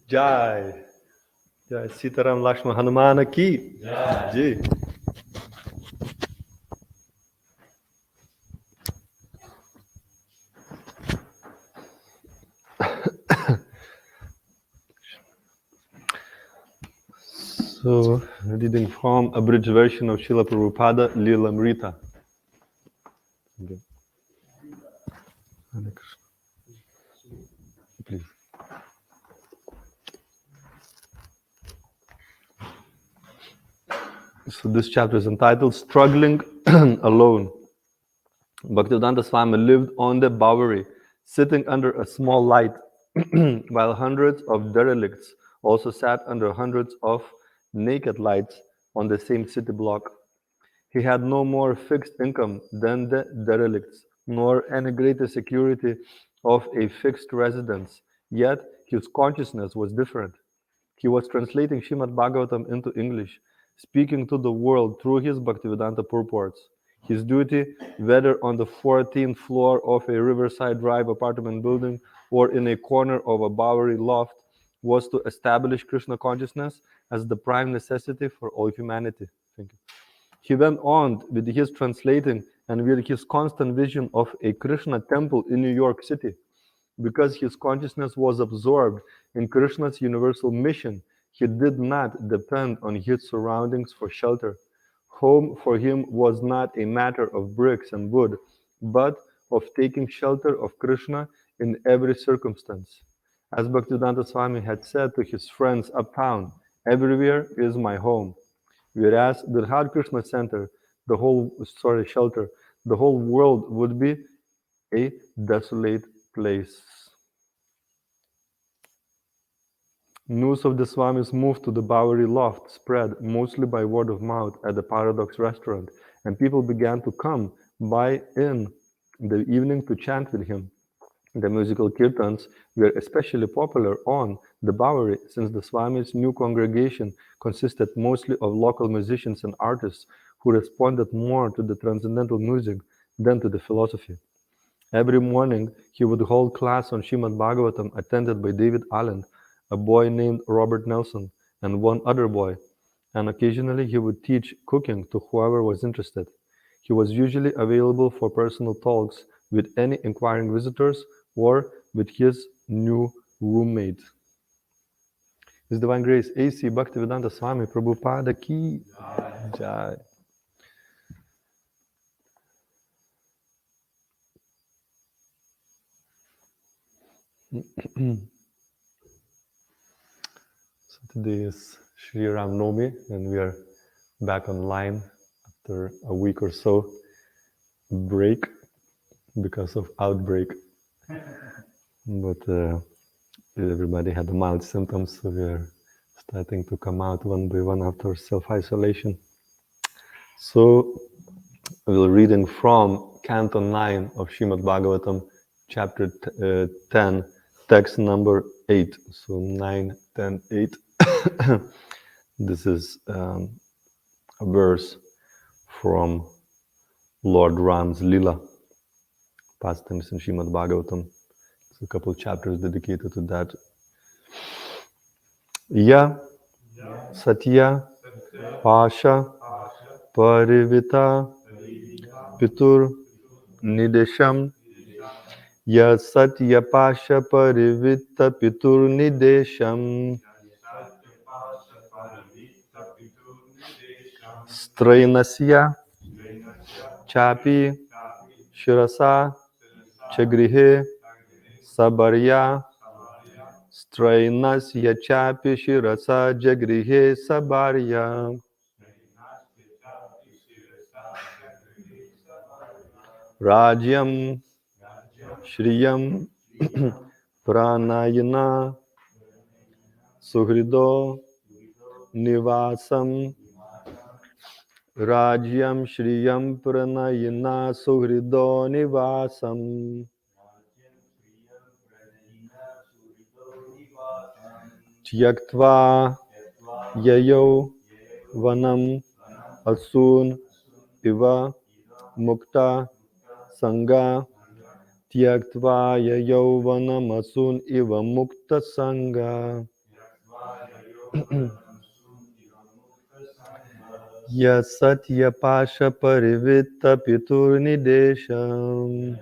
Jai. Jai Sitaram Lakshman Hanumana ki. Jai. So, reading from abridged version of Srila Prabhupada, Lilamrita. Okay. Please. So this chapter is entitled Struggling Alone. Bhaktivedanta Swami lived on the Bowery, sitting under a small light, while hundreds of derelicts also sat under hundreds of naked lights on the same city block. He had no more fixed income than the derelicts, nor any greater security of a fixed residence, yet his consciousness was different. He was translating Srimad Bhagavatam into English, speaking to the world through his Bhaktivedanta purports. His duty, whether on the 14th floor of a Riverside Drive apartment building or in a corner of a Bowery loft, was to establish Krishna consciousness as the prime necessity for all humanity. Thank you. He went on with his translating and with his constant vision of a Krishna temple in New York City. Because his consciousness was absorbed in Krishna's universal mission, he did not depend on his surroundings for shelter. Home for him was not a matter of bricks and wood, but of taking shelter of Krishna in every circumstance. As Bhaktivedanta Swami had said to his friends uptown, everywhere is my home. Whereas without Krishna center, shelter, the whole world would be a desolate place. News of the Swami's move to the Bowery loft spread mostly by word of mouth at the Paradox restaurant, and people began to come by in the evening to chant with him. The musical kirtans were especially popular on the Bowery since the Swami's new congregation consisted mostly of local musicians and artists who responded more to the transcendental music than to the philosophy. Every morning he would hold class on Srimad Bhagavatam attended by David Allen, a boy named Robert Nelson, and one other boy, and occasionally he would teach cooking to whoever was interested. He was usually available for personal talks with any inquiring visitors or with his new roommate. His Divine Grace A.C. Bhaktivedanta Swami Prabhupada Ki Jai. So today is Sri Ram Navami, and we are back online after a week or so break because of outbreak. But everybody had mild symptoms, so we are starting to come out one by one after self-isolation. So we're reading from Canto 9 of Srimad Bhagavatam, chapter 10, text number 8. So 9, 10, 8. This is a verse from Lord Ram's Lila, pastimes in Srimad Bhagavatam. There's a couple of chapters dedicated to that. Ya Satya Pasha Parivita Pitur Nidesham. Ya Satya Pasha Parivita Pitur Nidesham. Strainasya Chapi Shirasa Chagrihe Sabarya. Strainasya Chapi Shirasa Jagrihe Sabarya. Rajyam Shriyam Pranayana Suhrido Nivasam. Rajyam Shriyam Pranayana Suhrido Nivasam. Tyaktva Yayo Vanam Asun Iva Mukta Sangha. Tyaktva Yayo Vanam Asun Iva Mukta Sangha. Ya Satya Pasha Parivita Pitur Nidesham.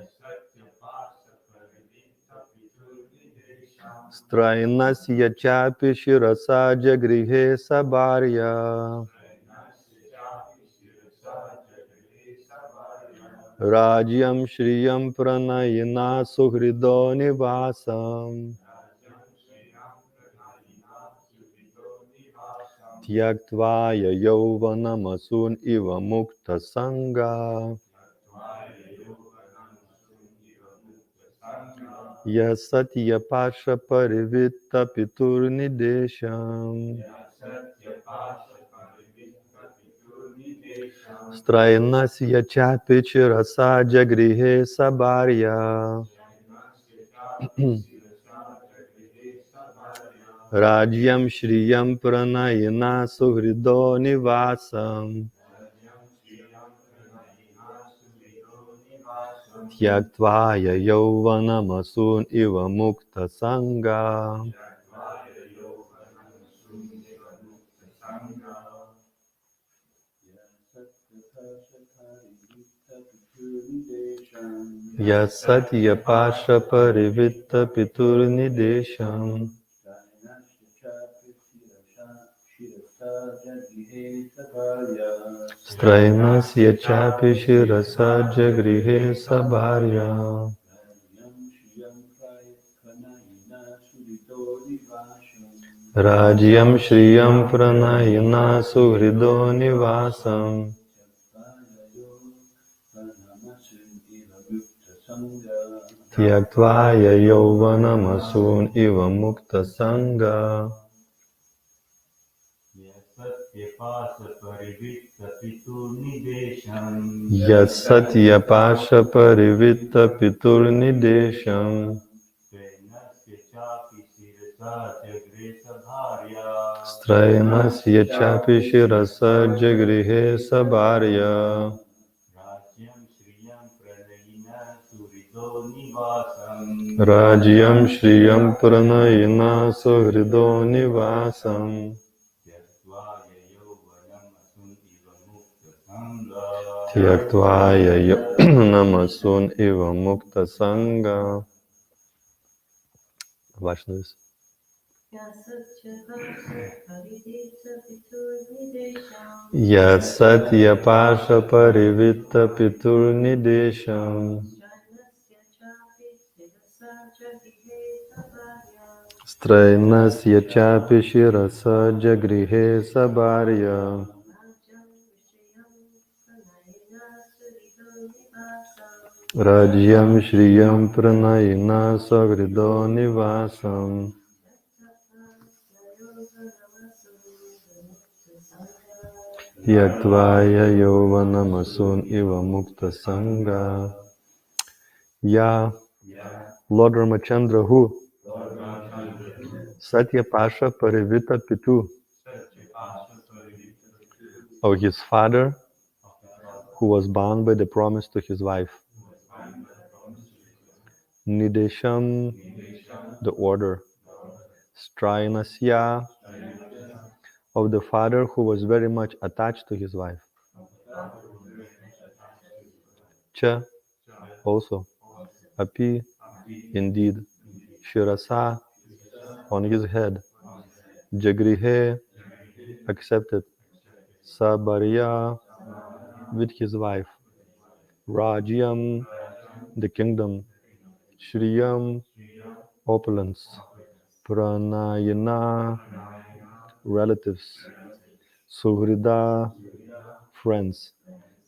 Strainasya Chapi Shirasa Jagrihe Sabarya. Rajyam Shriyam Pranayana Suhrido Nivasam. Tyaktva Yauvanam Asun Iva Mukta Sangha. Ya Satya Pasha Parivita Pitur Nidesham. Strainasya Chapi Chirasa Jagrihe Sabarya. Rajyam Shriyam Pranayana Suhrido Nivasam. Tyaktva Yauvanam Asun Iva Mukta Sangha. Yasatya Pasha Parivitta Piturnidesham Strainasya Chapi Shirasa Jagrihe Sabharya Rajyam Shriyam Pranayana Suhrido Nivasam Tyaktvaya Yauvanamasun Iva Mukta Sangha Yasatya Pasha Parivitta Piturnidesham Strainasya Chapi Shirasa Jagrihe Sabharya Rajyam Shriyam Pranayana Suhrido Nivasam Tyaktvaya Namasun Iva Mukta Sangha Vaishnavis. Yasatya Pasha Parivitta Piturnidesham Strainasya Chapi Shirasa Jagrihe Sabharya Rajyam Shriyam Pranayana Sagrido Nivasam Yaktvaya Yauvanamasun Iva Mukta Sangha. Ya Lord Ramachandra who? Satya Pasha Parivita Pitu, of his father who was bound by the promise to his wife. Nidesham, the order. Strainasya, of the father who was very much attached to his wife. Cha, also. Api, indeed. Shirasa, on his head. Jagrihe, accepted. Sabharya, with his wife. Rajyam, the kingdom. Shriyam, opulence. Pranayana, relatives. Suhrida, friends.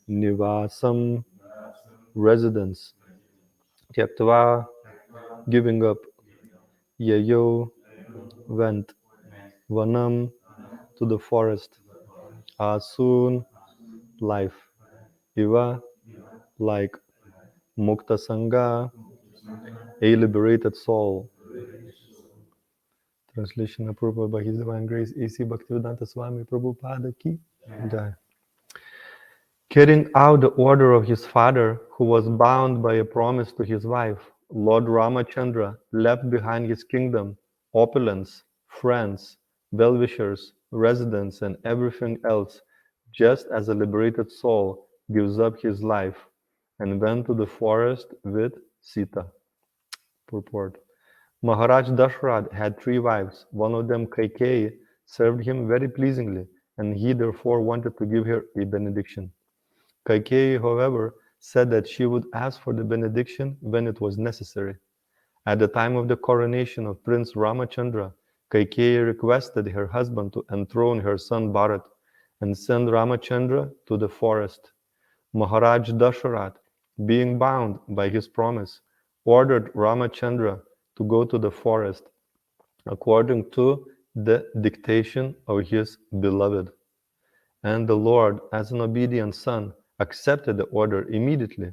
Nivasam, residence. Tyaktva, giving up. Yayo, went. Vanam, to the forest. Asun, life. Iva, like. Mukta Sangha, a liberated soul. Translation approved by His Divine Grace A.C. Bhaktivedanta Swami Prabhupada Ki Jai. Carrying out the order of his father, who was bound by a promise to his wife, Lord Ramachandra left behind his kingdom, opulence, friends, well-wishers, residents, and everything else, just as a liberated soul gives up his life, and went to the forest with Sita. Purport. Maharaj Dashrath had 3 wives. One of them, Kaikeyi, served him very pleasingly, and he therefore wanted to give her a benediction. Kaikeyi, however, said that she would ask for the benediction when it was necessary. At the time of the coronation of Prince Ramachandra, Kaikeyi requested her husband to enthrone her son Bharat and send Ramachandra to the forest. Maharaj Dashrath, being bound by his promise, ordered Ramachandra to go to the forest according to the dictation of his beloved. And the Lord, as an obedient son, accepted the order immediately.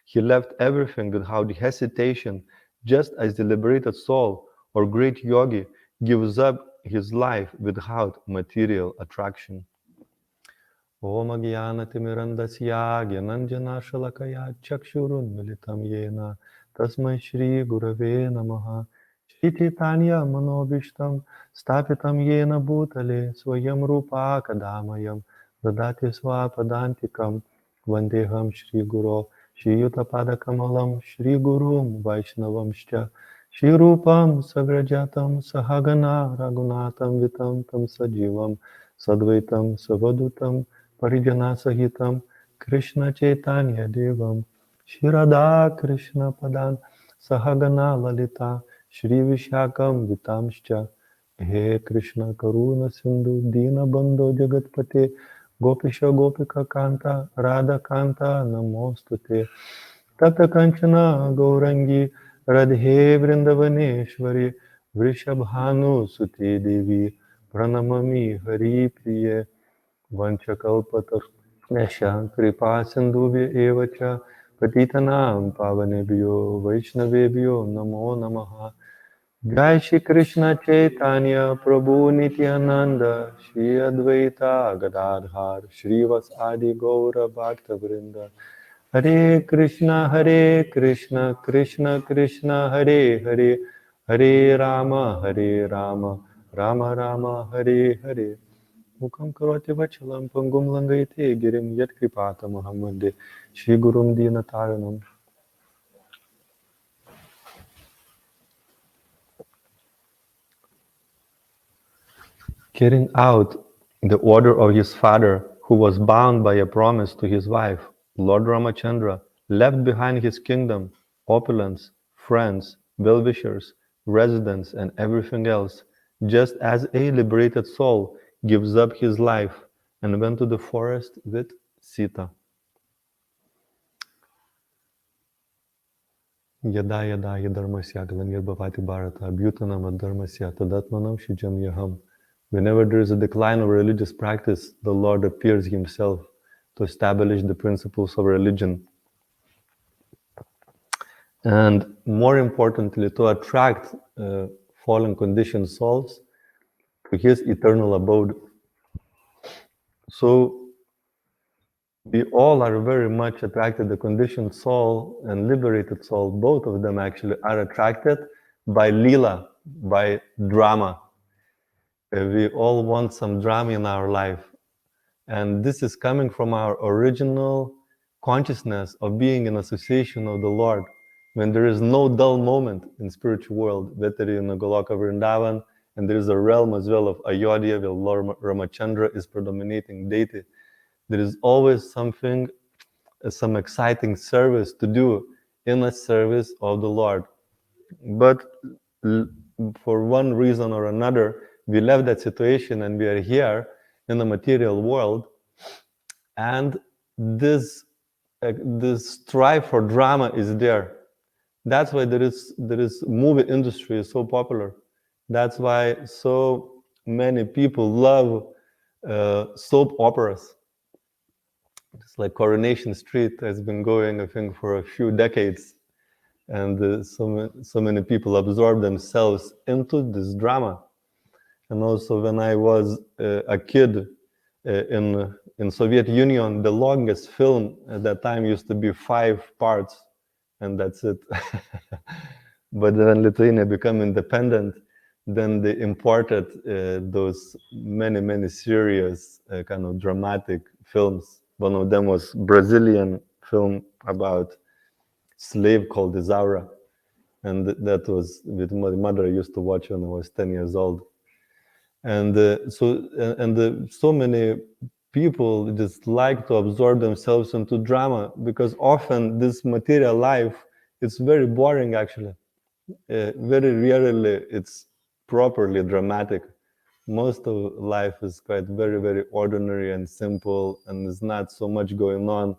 He left everything without hesitation, just as the liberated soul or great yogi gives up his life without material attraction. Om Agyanatimirandasya Gyananjana Shalakaya Chakshurunmilitam Yena Tasmai Shri Gurave Namaha Shri Chaitanya Manobishtam Stapitam Yena Bhutale Swayam Rupa Kadamayam Dadati Swapadantikam Vandeham Shri Guru Shiyutapadakamalam Shri Gurum Vaishnavamscha Shri Rupam Sagrajatam Sahagana Raghunatham Vitam Tam Sajivam Sadvaitam Savadutam Parijana Sahitam Krishna Chaitanya Devam Shri Radha Krishna Padan Sahagana Lalita Shri Vishakam Vitamscha He Krishna Karuna Sindhu Dina Bandho Jagatpate Gopisha Gopika Kanta Radha Kanta Namostute Tata Kanchana Gaurangi Radhe Vrindavaneshwari Vrishabhanu Sute Devi Pranamami Hari Priye Vanchakalpatar Nesha Kripa Sindhuvya Evacha Patitanam Pavanebhyo Vaishnavebhyo Namo Namaha Jai Shri Krishna Chaitanya Prabhu Nityananda Shri Advaita Gadadhar Shri Vasadi Gaura Bhakta Vrinda Hare Krishna Krishna Krishna Hare Hare Hare Rama Rama Rama Hare Hare Mukam karoti vachalam pangum langayate girim yat kripata Muhammade Shri Gurum Dinataranam. Carrying out the order of his father, who was bound by a promise to his wife, Lord Ramachandra left behind his kingdom, opulence, friends, well-wishers, residents, and everything else, just as a liberated soul gives up his life and went to the forest with Sita. Yada yada yadharmasya galangirbhavati bharata abhyutanam adharmasya tadatmanam shijam yaham. Whenever there is a decline of religious practice, the Lord appears himself to establish the principles of religion. And more importantly, to attract fallen conditioned souls to his eternal abode. So we all are very much attracted, the conditioned soul and liberated soul, both of them actually are attracted by lila, by drama. We all want some drama in our life. And this is coming from our original consciousness of being in association of the Lord. When there is no dull moment in spiritual world, Vetari in Goloka Vrindavan, and there is a realm as well of Ayodhya, where Lord Ramachandra is predominating deity. There is always something, some exciting service to do in a service of the Lord. But for one reason or another, we left that situation and we are here in the material world. And this strive for drama is there. That's why there is movie industry is so popular. That's why so many people love soap operas. It's like Coronation Street has been going, I think, for a few decades, and so many people absorb themselves into this drama. And also, when I was a kid in Soviet Union, the longest film at that time used to be 5 parts, and that's it. But when Lithuania became independent, then they imported those many serious kind of dramatic films. One of them was Brazilian film about slave called Isaura, and that was with my mother. I used to watch when I was 10 years old. And so many people just like to absorb themselves into drama, because often this material life is very boring actually. Very rarely it's properly dramatic. Most of life is quite very ordinary and simple, and there's not so much going on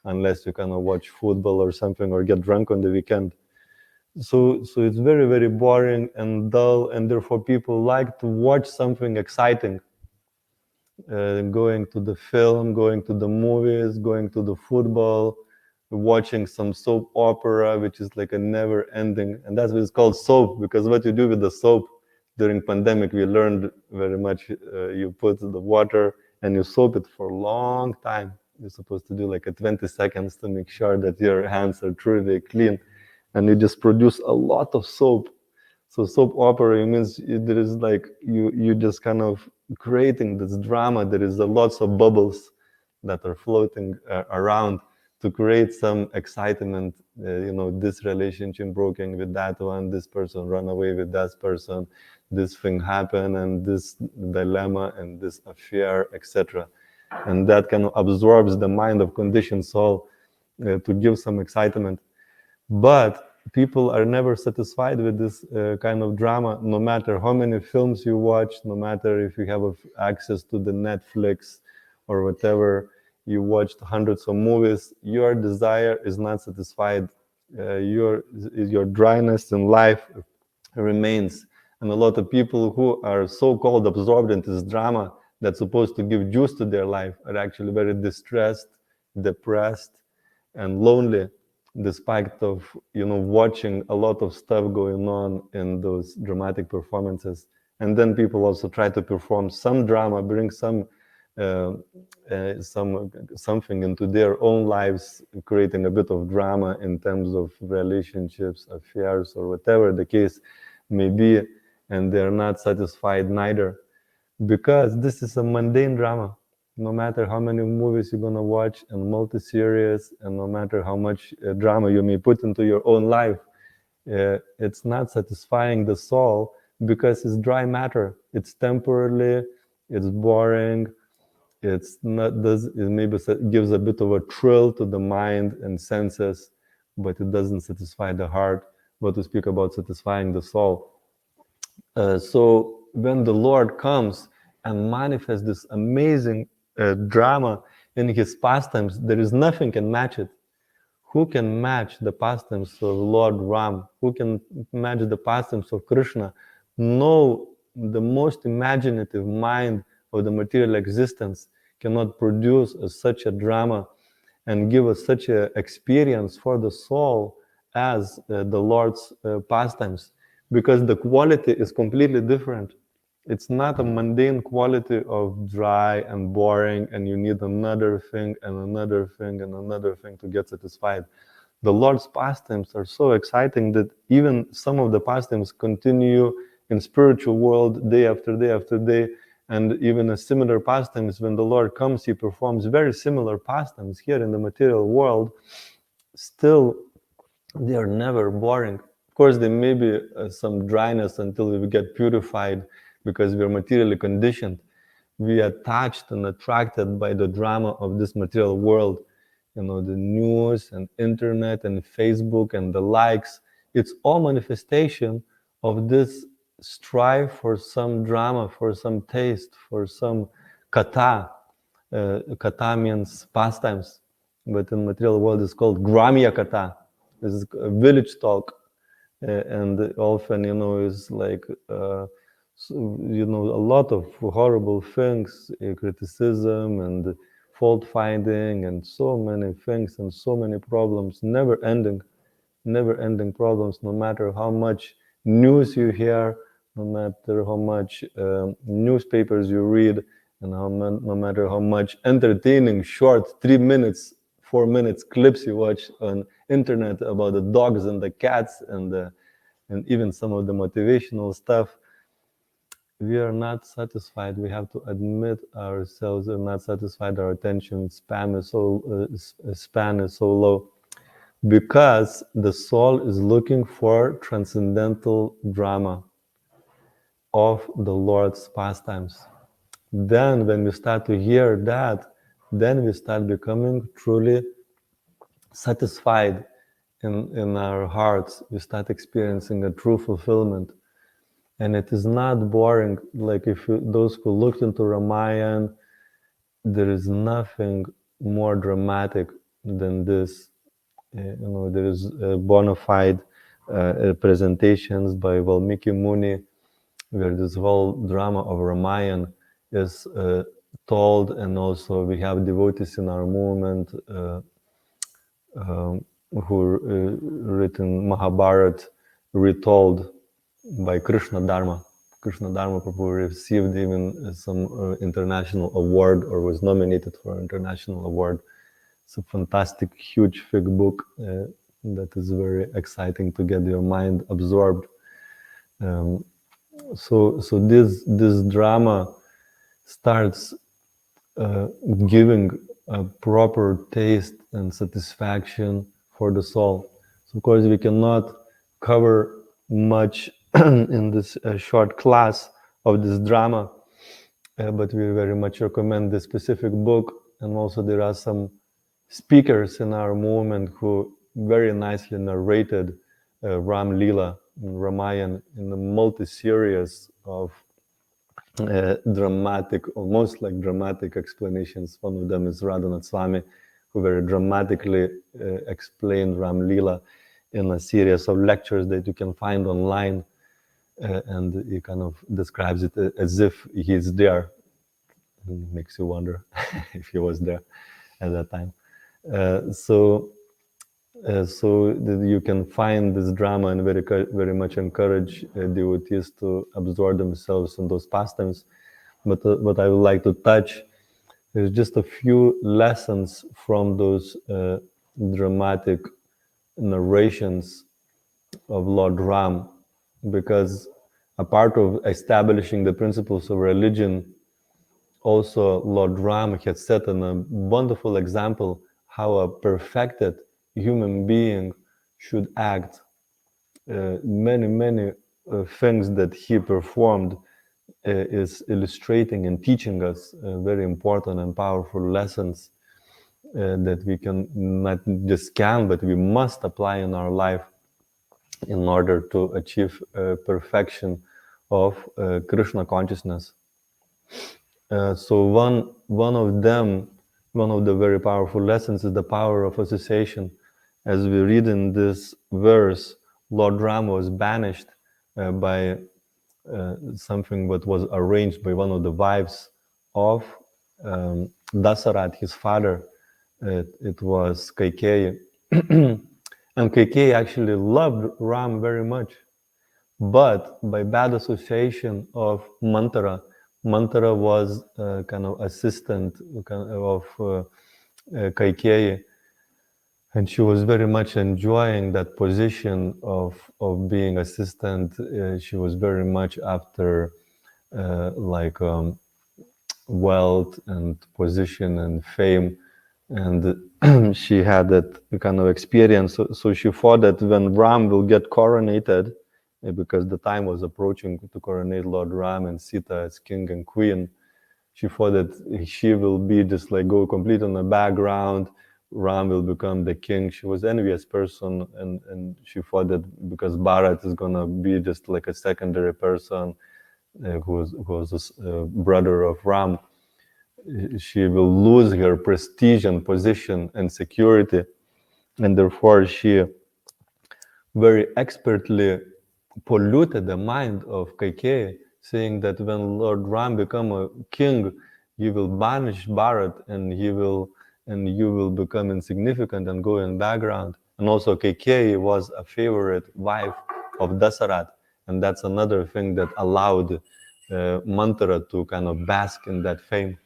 unless you kind of watch football or something or get drunk on the weekend. So it's very boring and dull, and therefore people like to watch something exciting. Going to the film, going to the movies, going to the football, watching some soap opera, which is like a never ending. And that's what it's called, soap, because what you do with the soap during pandemic, we learned very much, you put the water and you soap it for a long time. You're supposed to do like a 20 seconds to make sure that your hands are truly clean. And you just produce a lot of soap. So soap opera means there is like you just kind of creating this drama. There is lots of bubbles that are floating around to create some excitement. This relationship broken with that one, this person run away with that person, this thing happened, and this dilemma and this affair, etc. And that kind of absorbs the mind of conditioned soul to give some excitement. But people are never satisfied with this kind of drama, no matter how many films you watch, no matter if you have access to the Netflix or whatever, you watched hundreds of movies, your desire is not satisfied. Your dryness in life remains. And a lot of people who are so-called absorbed into this drama that's supposed to give juice to their life are actually very distressed, depressed, and lonely, despite of watching a lot of stuff going on in those dramatic performances. And then people also try to perform some drama, bring something into their own lives, creating a bit of drama in terms of relationships, affairs, or whatever the case may be, and they're not satisfied neither, because this is a mundane drama. No matter how many movies you're gonna watch and multi-series, and no matter how much drama you may put into your own life, it's not satisfying the soul, because it's dry matter. It's temporarily, it's boring, it's not, it maybe gives a bit of a thrill to the mind and senses, but it doesn't satisfy the heart. What to speak about satisfying the soul. So when the Lord comes and manifests this amazing drama in his pastimes, there is nothing can match it. Who can match the pastimes of Lord Ram? Who can match the pastimes of Krishna? No, the most imaginative mind of the material existence cannot produce such a drama and give us such an experience for the soul as the Lord's pastimes, because the quality is completely different. It's not a mundane quality of dry and boring, and you need another thing and another thing and another thing to get satisfied. The Lord's pastimes are so exciting that even some of the pastimes continue in spiritual world day after day after day, and even a similar pastimes, when the Lord comes, he performs very similar pastimes here in the material world. Still, they are never boring. Of course, there may be some dryness until we get purified, because we are materially conditioned. We are attached and attracted by the drama of this material world. The news and internet and Facebook and the likes. It's all manifestation of this strive for some drama, for some taste, for some kata. Kata means pastimes, but in material world it's called Gramya Kata. This is a village talk, and often, is like, a lot of horrible things, criticism and fault finding, and so many things and so many problems, never ending problems, no matter how much news you hear, no matter how much newspapers you read, and no matter how much entertaining short 3 minutes, 4 minutes clips you watch on internet about the dogs and the cats and even some of the motivational stuff. We are not satisfied. We have to admit ourselves are not satisfied. Our attention span is so low, because the soul is looking for transcendental drama of the Lord's pastimes. Then when we start to hear that, then we start becoming truly satisfied in our hearts. We start experiencing a true fulfillment. And it is not boring. Like those who looked into Ramayana, there is nothing more dramatic than this. There is bona fide presentations by Valmiki Muni, where this whole drama of Ramayana is told, and also we have devotees in our movement who written Mahabharata retold by Krishna Dharma. Krishna Dharma Prabhu received even some international award, or was nominated for an international award. It's a fantastic, huge, thick book that is very exciting to get your mind absorbed. So this drama starts giving a proper taste and satisfaction for the soul. So of course we cannot cover much in this short class of this drama, but we very much recommend this specific book. And also there are some speakers in our movement who very nicely narrated Ram Lila and Ramayan in a multi-series of dramatic, almost like dramatic explanations. One of them is Raghunath Swami, who very dramatically explained Ram Lila in a series of lectures that you can find online, and he kind of describes it as if he's there. It makes you wonder if he was there at that time. So that you can find this drama and very much encourage devotees to absorb themselves in those pastimes. But what I would like to touch is just a few lessons from those dramatic narrations of Lord Ram, because a part of establishing the principles of religion, also Lord Ram had set a wonderful example how a perfected human being should act. Many things that he performed is illustrating and teaching us very important and powerful lessons that we can not just can, but we must apply in our life in order to achieve perfection of Krishna consciousness. So one of them, one of the very powerful lessons is the power of association. As we read in this verse, Lord Rama was banished by something that was arranged by one of the wives of Dasarat, his father. It was Kaikeyi. And Kaikeyi actually loved Ram very much. But by bad association of Manthara, Manthara was kind of assistant of Kaikeyi, and she was very much enjoying that position of being assistant. She was very much after like wealth and position and fame, and she had that kind of experience. So she thought that when Ram will get coronated, because the time was approaching to coronate Lord Ram and Sita as king and queen, she thought that she will be just like go complete on the background. Ram will become the king. She was an envious person, and she thought that because Bharat is gonna be just like a secondary person who was a brother of Ram, she will lose her prestige and position and security, and therefore she very expertly polluted the mind of Kaikeyi, saying that when Lord Ram become a king, you will banish Bharat and you will become insignificant and go in background. And also Kaikeyi was a favorite wife of Dasarat, and that's another thing that allowed Manthara to kind of bask in that fame.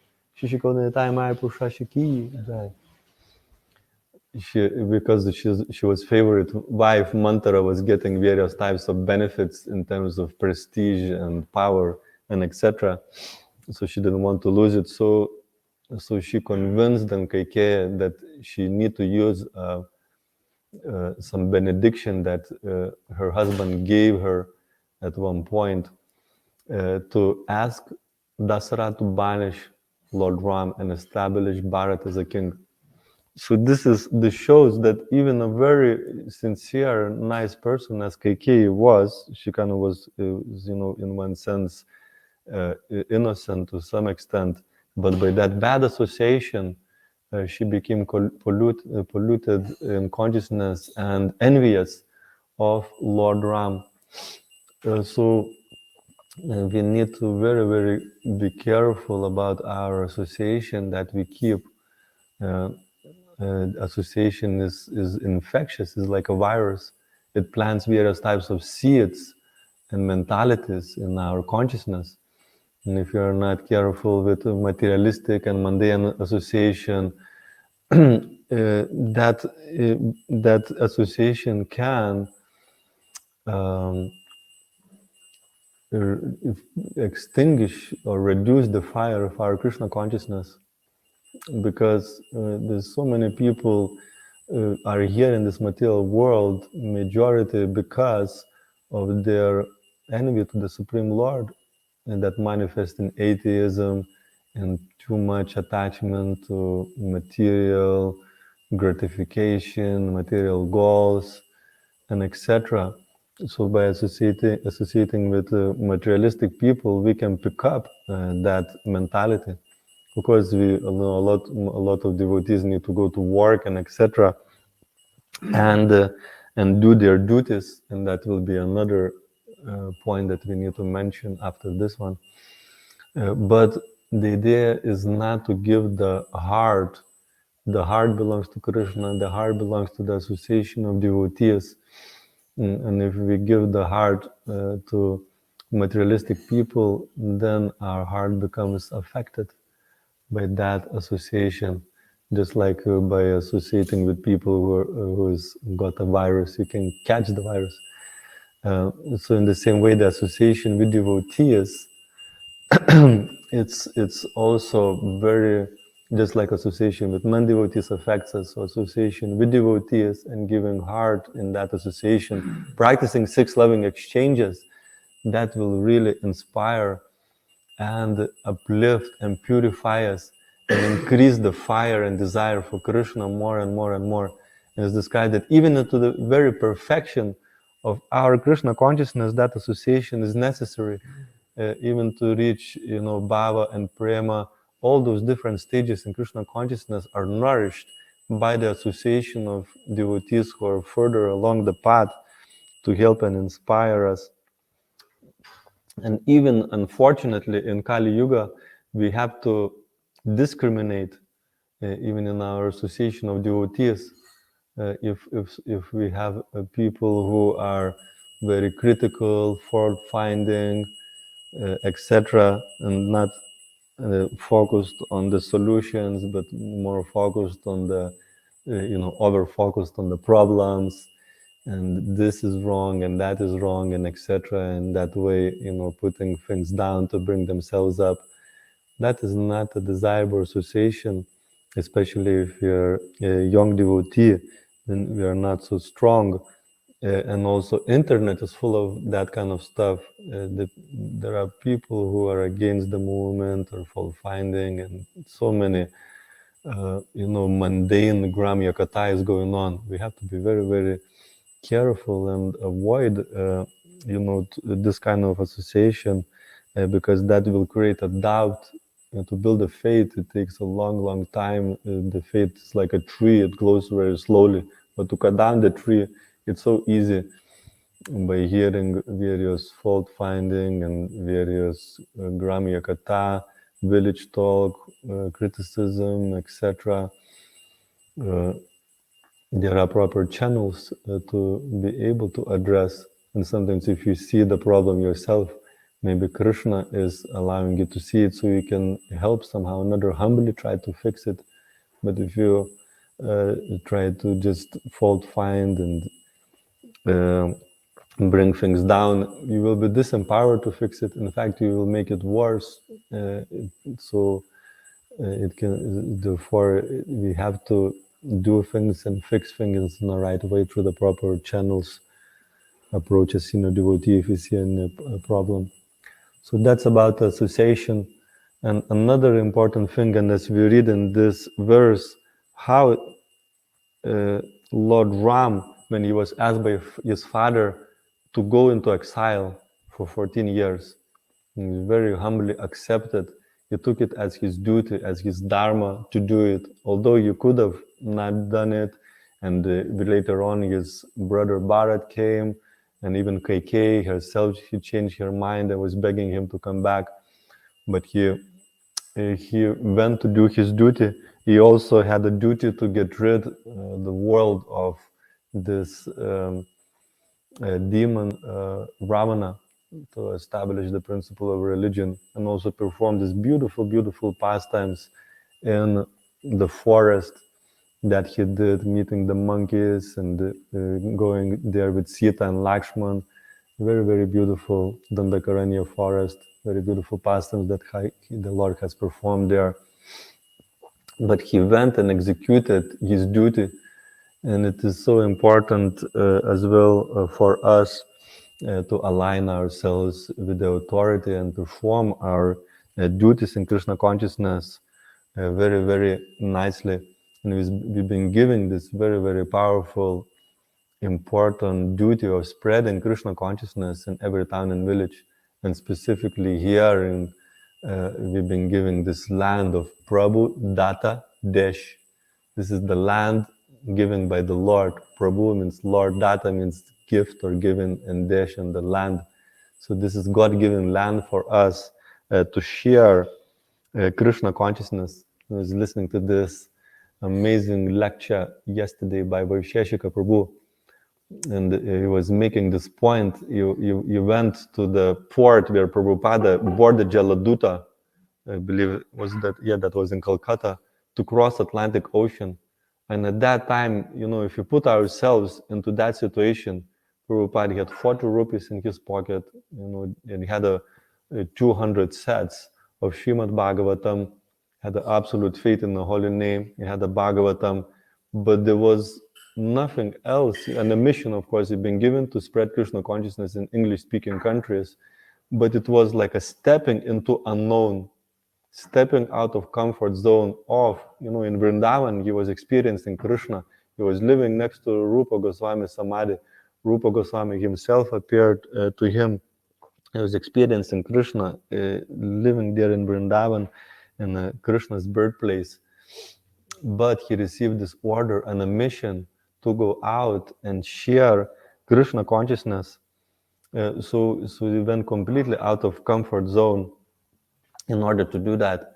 Because she was favorite wife, Manthara was getting various types of benefits in terms of prestige and power and etc. So she didn't want to lose it. So she convinced Kaikeyi that she need to use some benediction that her husband gave her at one point to ask Dasara to banish Lord Ram and establish Bharat as a king. So this shows that even a very sincere, nice person as Kaikeyi was, she kind of was, in one sense, innocent to some extent. But by that bad association, she became polluted in consciousness and envious of Lord Ram. So we need to very be careful about our association that we keep. Association is infectious, is like a virus. It plants various types of seeds and mentalities in our consciousness. And if you're not careful with materialistic and mundane association, that association can extinguish or reduce the fire of our Krishna consciousness. because there's so many people are here in this material world, majority because of their envy to the Supreme Lord, and that manifests in atheism and too much attachment to material gratification, material goals, and etc. So by associating with materialistic people, we can pick up that mentality. Of course, we know a lot of devotees need to go to work and etc. And do their duties, and that will be another point that we need to mention after this one. But the idea is not to give the heart. The heart belongs to Krishna. The heart belongs to the association of devotees. And if we give the heart to materialistic people, then our heart becomes affected by that association. Just like by associating with people who's got a virus, you can catch the virus. So in the same way, the association with devotees, it's also very, just like association with non-devotees affects us. So association with devotees and giving heart in that association, practicing 6 loving exchanges, that will really inspire and uplift and purify us and increase the fire and desire for Krishna more and more and more. And it's described that even into the very perfection of our Krishna consciousness, that association is necessary, even to reach, bhava and prema. All those different stages in Krishna consciousness are nourished by the association of devotees who are further along the path to help and inspire us. And even, unfortunately, in Kali Yuga, we have to discriminate, even in our association of devotees. If we have people who are very critical, fault-finding, etc., and not focused on the solutions, but more focused on the, over-focused on the problems, and this is wrong and that is wrong and etc. And that way, putting things down to bring themselves up, that is not a desirable association, especially if you're a young devotee, then we are not so strong. And also internet is full of that kind of stuff. There are people who are against the movement or fault finding, and so many mundane gramya katha is going on. We have to be very, very careful and avoid this kind of association, because that will create a doubt. To build a faith, it takes a long time. The faith is like a tree, it grows very slowly, but to cut down the tree, it's so easy by hearing various fault finding and various gramya katha, village talk, criticism, etc. There are proper channels to be able to address. And sometimes if you see the problem yourself, maybe Krishna is allowing you to see it so you can help somehow, another humbly try to fix it. But if you try to just fault find and bring things down, you will be disempowered to fix it. In fact, you will make it worse. It can, therefore, we have to do things and fix things in the right way through the proper channels. Approach a senior devotee if you see a problem. So that's about association. And another important thing, and as we read in this verse, how Lord Ram, when he was asked by his father to go into exile for 14 years, he very humbly accepted. He took it as his duty, as his dharma to do it, although you could have not done it. And later on, his brother Bharat came, and even KK herself, she changed her mind and was begging him to come back. But he went to do his duty. He also had a duty to get rid the world of this demon Ravana, to establish the principle of religion, and also perform these beautiful pastimes in the forest that he did, meeting the monkeys and going there with Sita and Lakshman. Very beautiful Dandakaranya forest, very beautiful pastimes that the Lord has performed there. but he went and executed his duty. And it is so important as well for us to align ourselves with the authority and perform our duties in Krishna consciousness very, very nicely. And we've been giving this very, very powerful, important duty of spreading Krishna consciousness in every town and village. And specifically here, we've been giving this land of Prabhu, Datta, Desh. This is the land given by the Lord. Prabhu means Lord, Datta means gift or given, and Desh and the land. So this is God-given land for us to share Krishna consciousness. I was listening to this amazing lecture yesterday by Vaisheshika Prabhu, and he was making this point. You went to the port where Prabhupada boarded Jaladuta, I believe it was that, yeah, that was in Calcutta, to cross Atlantic Ocean. And at that time, if you put ourselves into that situation, Prabhupada had 40 rupees in his pocket, and he had a 200 sets of Srimad Bhagavatam, had the absolute faith in the holy name, he had the Bhagavatam, but there was nothing else. And the mission, of course, had been given to spread Krishna consciousness in English-speaking countries, but it was like a stepping into unknown, stepping out of comfort zone of, in Vrindavan, he was experiencing Krishna. He was living next to Rupa Goswami Samadhi. Rupa Goswami himself appeared to him. He was experiencing Krishna, living there in Vrindavan, in Krishna's birthplace. But he received this order and a mission to go out and share Krishna consciousness. So he went completely out of comfort zone in order to do that.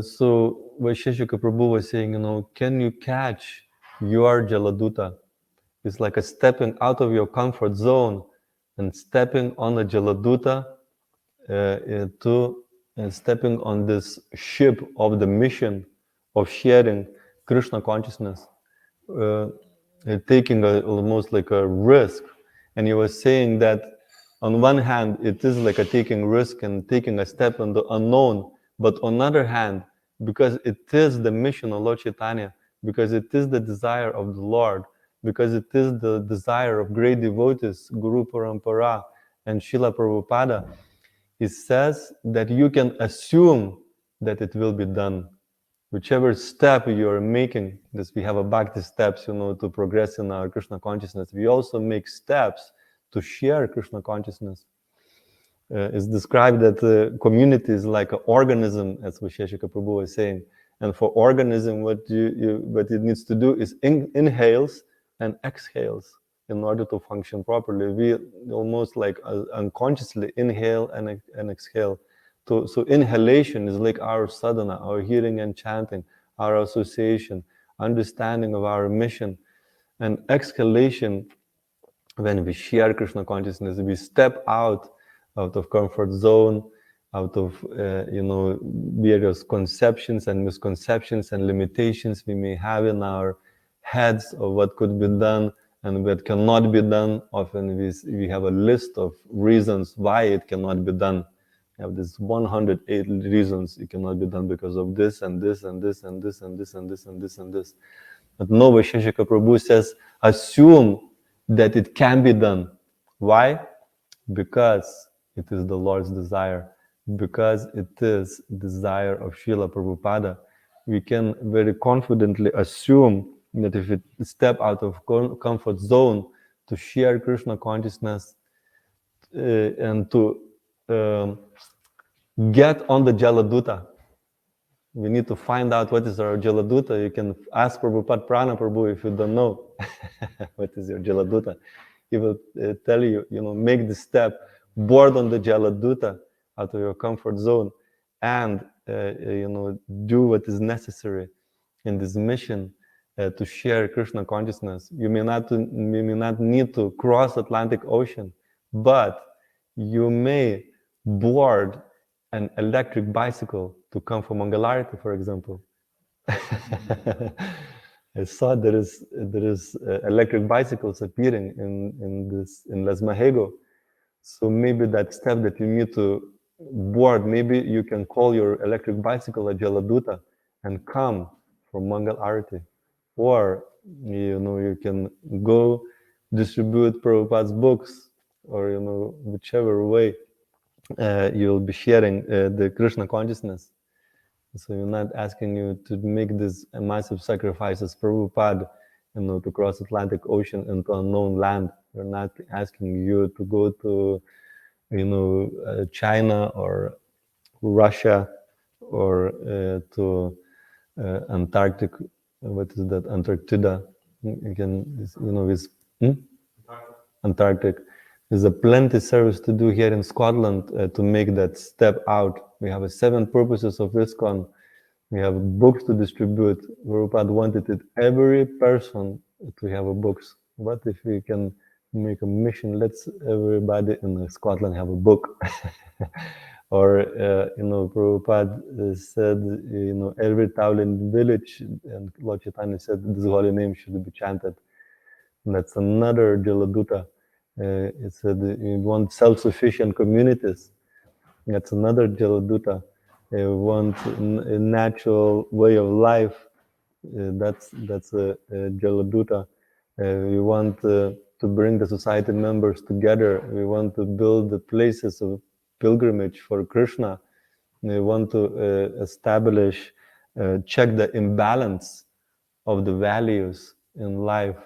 So Vaisheshika Prabhu was saying, can you catch your Jaladuta? It's like a stepping out of your comfort zone and stepping on the Jaladuta to stepping on this ship of the mission of sharing Krishna consciousness, taking almost like a risk. And he was saying that on one hand, it is like a taking risk and taking a step in the unknown, but on the other hand, because it is the mission of Lord Chaitanya, because it is the desire of the Lord, because it is the desire of great devotees, Guru Parampara and Srila Prabhupada, he says that you can assume that it will be done. Whichever step you are making, this we have a bhakti steps, to progress in our Krishna consciousness. We also make steps to share Krishna consciousness. It's described that the community is like an organism, as Vaisheshika Prabhu was saying. And for organism, what it needs to do is inhales and exhales in order to function properly. We almost like unconsciously inhale and exhale. So inhalation is like our sadhana, our hearing and chanting, our association, understanding of our mission. And exhalation, when we share Krishna consciousness, we step out of comfort zone, out of various conceptions and misconceptions and limitations we may have in our heads of what could be done and what cannot be done. Often we have a list of reasons why it cannot be done. We have this 108 reasons it cannot be done because of this and this and this and this and this and this and this and this. But no, Vaisheshika Prabhu says, assume that it can be done. Why? Because it is the Lord's desire. Because it is desire of Srila Prabhupada. We can very confidently assume that if we step out of comfort zone to share Krishna consciousness and to get on the Jaladuta, we need to find out what is our Jaladuta. You can ask Prabhupada Prana Prabhu if you don't know what is your Jaladuta. He will tell you, make the step, board on the Jaladuta out of your comfort zone and, do what is necessary in this mission to share Krishna consciousness. You may not need to cross Atlantic Ocean, but you may board an electric bicycle to come for Mangalarti, for example. I saw there is electric bicycles appearing in Las Mahego. So maybe that step that you need to board, maybe you can call your electric bicycle a Jaladuta, and come for Mangal Arati. Or, you can go distribute Prabhupada's books, or, whichever way you'll be sharing the Krishna consciousness. So you're not asking you to make these massive sacrifices, Prabhupada, to cross Atlantic Ocean into unknown land. We're not asking you to go to, China or Russia or to Antarctic. What is that? Antarctica. You can, with Antarctic. There's a plenty service to do here in Scotland to make that step out. We have 7 purposes of ISKCON. We have books to distribute. Prabhupada wanted it, every person to have a books. What if we can make a mission? Let's everybody in Scotland have a book. Or, Prabhupada said, every town and village, and Lord Chaitanya said this holy name should be chanted. And that's another Jaladuta. It said we want self-sufficient communities. That's another Jaladuta. We want a natural way of life. That's a Jaladuta. We want to bring the society members together. We want to build the places of pilgrimage for Krishna. We want to establish, check the imbalance of the values in life,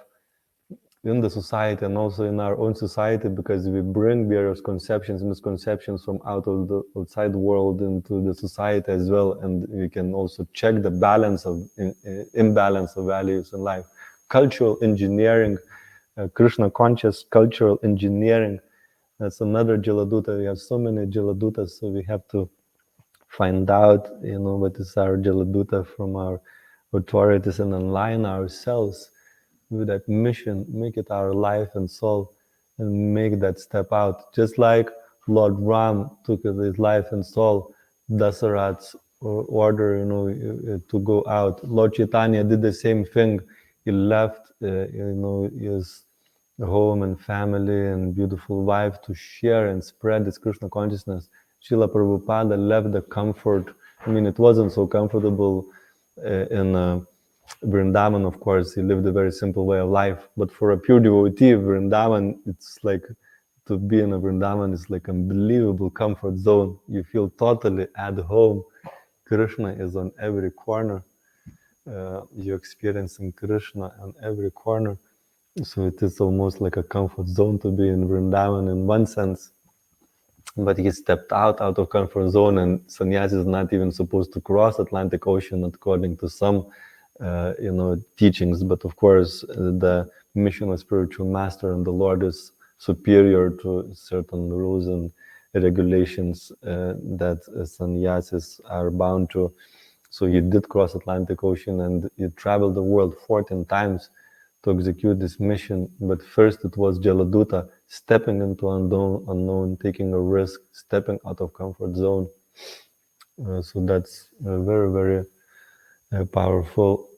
in the society, and also in our own society, because we bring various conceptions, misconceptions from out of the outside world into the society as well, and we can also check the balance of imbalance of values in life. Cultural engineering, Krishna conscious cultural engineering, that's another Jaladuta. We have so many Jaladutas, so we have to find out, what is our Jaladuta from our authorities and align ourselves with that mission, make it our life and soul, and make that step out. Just like Lord Ram took his life and soul, Dasarat's order, to go out. Lord Chaitanya did the same thing. He left, his home and family and beautiful wife to share and spread this Krishna consciousness. Srila Prabhupada left the comfort. I mean, it wasn't so comfortable in Vrindavan, of course. He lived a very simple way of life. But for a pure devotee, Vrindavan, it's like, to be in a Vrindavan is like unbelievable comfort zone. You feel totally at home. Krishna is on every corner. You're experiencing Krishna on every corner. So it is almost like a comfort zone to be in Vrindavan in one sense. But he stepped out of comfort zone, and sannyasi is not even supposed to cross Atlantic Ocean according to some teachings. But of course, the mission of spiritual master and the Lord is superior to certain rules and regulations that sannyasis are bound to. So he did cross Atlantic Ocean, and he traveled the world 14 times to execute this mission. But first it was Jaladuta, stepping into unknown, taking a risk, stepping out of comfort zone. So that's a very, very powerful,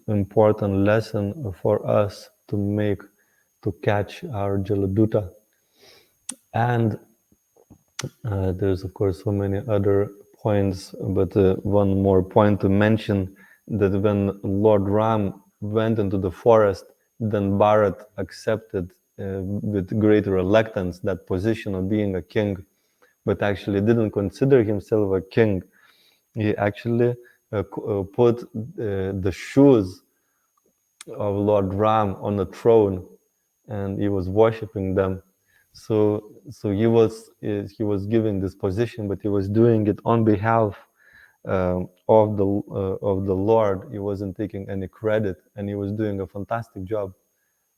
important lesson for us to catch our Jaladuta. And there's, of course, so many other points, but one more point to mention, that when Lord Ram went into the forest, then Bharat accepted with great reluctance that position of being a king, but actually didn't consider himself a king. He actually put the shoes of Lord Ram on the throne, and he was worshipping them. So he was giving this position, but he was doing it on behalf of the Lord. He wasn't taking any credit, and he was doing a fantastic job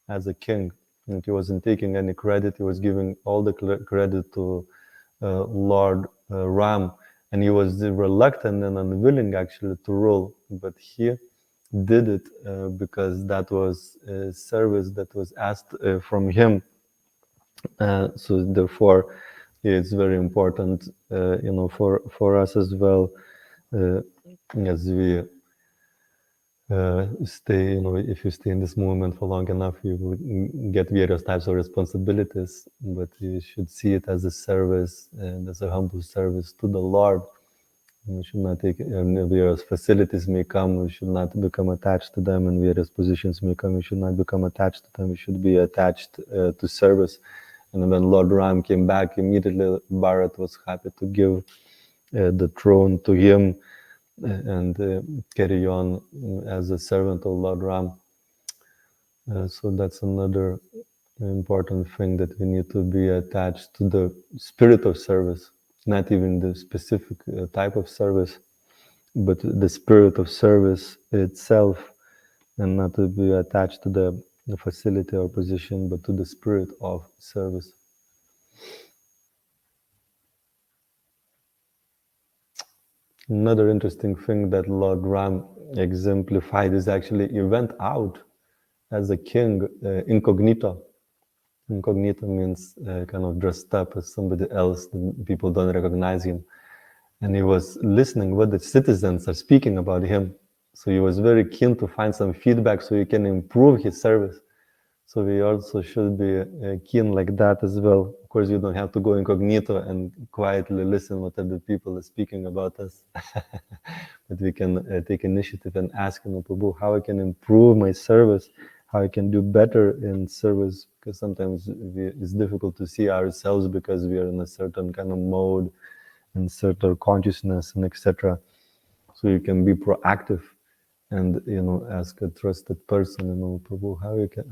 as a king. And he wasn't taking any credit. He was giving all the credit to Lord Ram, and he was reluctant and unwilling actually to rule. But he did it because that was a service that was asked from him. So therefore, it's very important, for us as well, as we stay, if you stay in this movement for long enough, you will get various types of responsibilities, but you should see it as a service and as a humble service to the Lord. We should not take, various facilities may come, we should not become attached to them, and various positions may come, we should not become attached to them, we should be attached to service. And when Lord Ram came back, immediately Bharat was happy to give the throne to him and carry on as a servant of Lord Ram. So that's another important thing, that we need to be attached to the spirit of service, not even the specific type of service, but the spirit of service itself, and not to be attached to the facility or position, but to the spirit of service. Another interesting thing that Lord Ram exemplified is actually he went out as a king incognito. Incognito means kind of dressed up as somebody else, people don't recognize him. And he was listening what the citizens are speaking about him. So he was very keen to find some feedback so he can improve his service. So we also should be keen like that as well. Of course, you don't have to go incognito and quietly listen what other people are speaking about us. But we can take initiative and ask him, Prabhu, how I can improve my service, how I can do better in service, because sometimes it's difficult to see ourselves because we are in a certain kind of mode and certain consciousness and etc. So you can be proactive and ask a trusted person, Prabhu,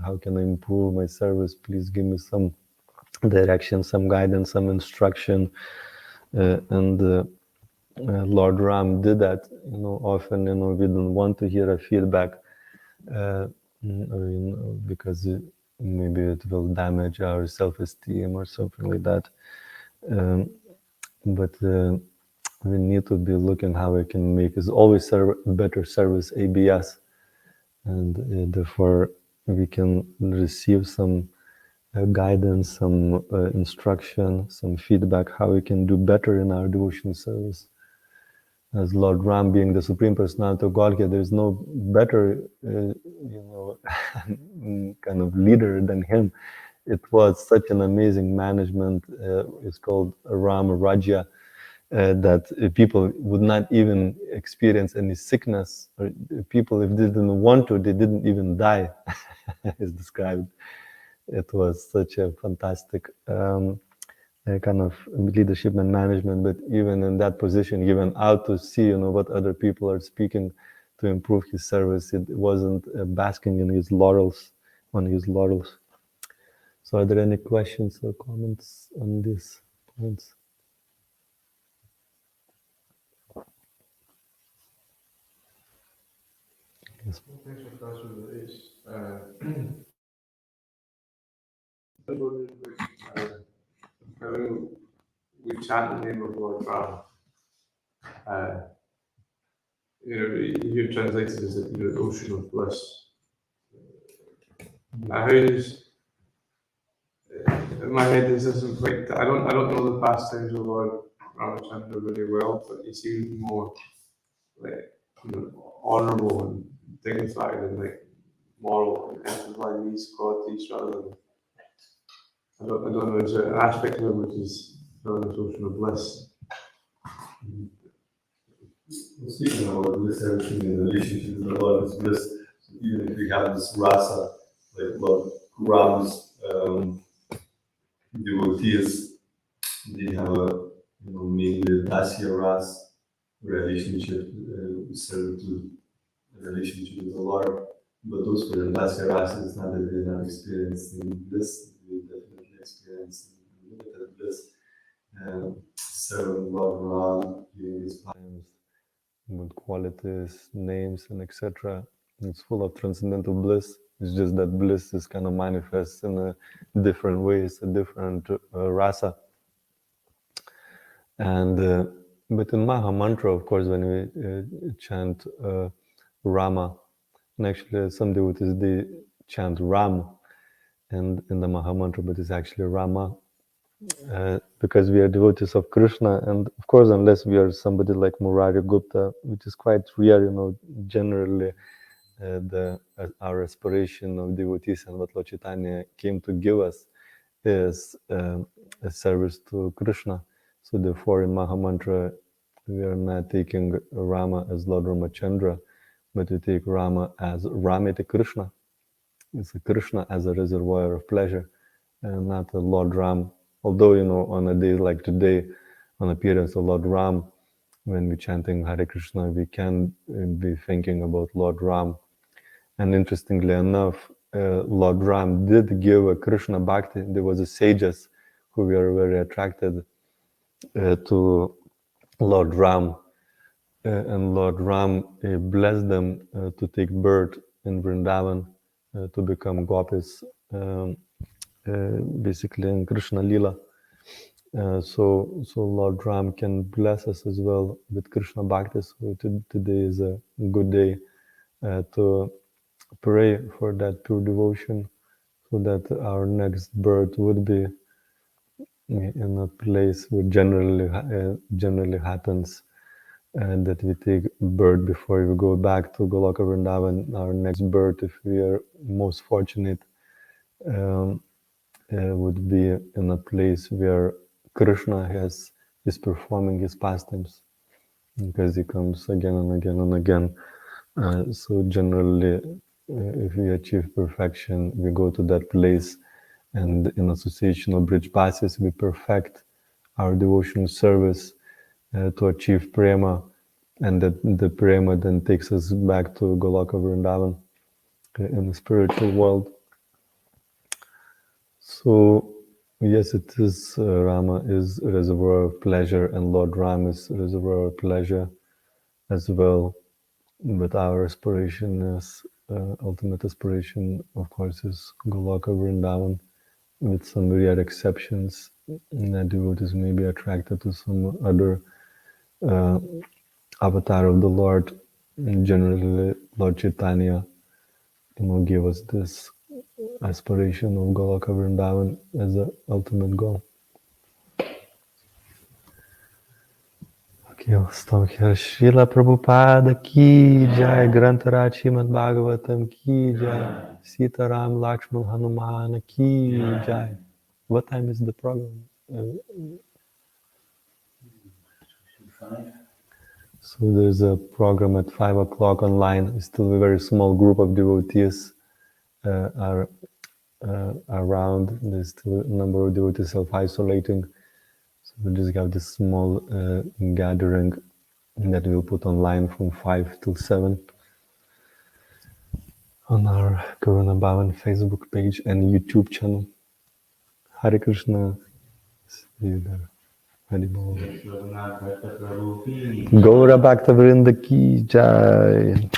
how can I improve my service? Please give me some direction, some guidance, some instruction. And Lord Ram did that. Often we don't want to hear a feedback because maybe it will damage our self-esteem or something like that. But we need to be looking how we can make is always better service ABS, and therefore we can receive some guidance, some instruction, some feedback how we can do better in our devotion service. As Lord Ram being the Supreme Personality of Godhead, there is no better kind of leader than him. It was such an amazing management. It's called Rama Rajya. That people would not even experience any sickness, or people, if they didn't want to, they didn't even die, is described. It was such a fantastic kind of leadership and management, but even in that position, even out to see, what other people are speaking to improve his service, it wasn't basking in his laurels, on his laurels. So are there any questions or comments on these points? Yes. Thanks for answering this. We chant the name of Lord Rama. You translated as the ocean of bliss. Now, how does in my head this isn't quite. I don't know the pastimes of Lord Ramachandra really well, but he seems more like honourable and dignified and like moral and exemplifying these qualities rather than. I don't know. There's an aspect of him which is the ocean of bliss. Speaking about bliss, everything in relationship with the Lord is bliss. Even if we have this rasa, like Lord Ram's devotees, they have a mainly dasya ras relationship, serve to relationship with the Lord. But those who are in dasya ras, it's not that they're not experiencing bliss; they definitely experience limited bliss. Serving Lord Ram during these times, with qualities, names, and etc. It's full of transcendental bliss. It's just that bliss is kind of manifests in a different ways, a different rasa. And but in Maha Mantra, of course, when we chant Rama, and actually some devotees they chant Ram and in the Maha Mantra, but it's actually Rama. Because we are devotees of Krishna, and of course, unless we are somebody like Murari Gupta, which is quite rare, generally our aspiration of devotees and what Lord Chaitanya came to give us is a service to Krishna. So therefore, in Maha Mantra, we are not taking Rama as Lord Ramachandra, but we take Rama as Ramete Krishna. It's a Krishna as a reservoir of pleasure, and not a Lord Ram. Although, on a day like today, on appearance of Lord Ram, when we're chanting Hare Krishna, we can be thinking about Lord Ram. And interestingly enough, Lord Ram did give a Krishna Bhakti. There was a sages who were very attracted to Lord Ram. And Lord Ram blessed them to take birth in Vrindavan to become gopis, basically in Krishna Lila. So Lord Ram can bless us as well with Krishna Bhakti. So today is a good day to pray for that pure devotion, so that our next birth would be in a place where generally happens, and that we take birth before we go back to Goloka Vrindavan. Our next birth, if we are most fortunate, would be in a place where Krishna is performing his pastimes, because he comes again and again and again. So generally, if we achieve perfection, we go to that place, and in association of bridge passes, we perfect our devotional service to achieve prema, and that the prema then takes us back to Goloka Vrindavan in the spiritual world. So yes, it is Rama is a reservoir of pleasure, and Lord Ram is a reservoir of pleasure as well. But our aspiration is ultimate aspiration, of course, is Goloka Vrindavan, with some rare exceptions. That devotees may be attracted to some other avatar of the Lord. And generally, Lord Chaitanya, gave us this aspiration of Goloka Vrindavan as the ultimate goal. Okay, I'll stop here. Srila Prabhupada ki jai, Grantaraj Srimad Bhagavatam ki jai, Sitaram Lakshman Hanuman ki jai. What time is the program? So there's a program at 5 o'clock online. Still a very small group of devotees are around. There's still a number of devotees self-isolating. So we just have this small gathering that we'll put online from 5 till 7 on our Karuna Bhavan Facebook page and YouTube channel. Hare Krishna. See you there. Hari Bol. Gaura Bhakta Vrinda ki jai.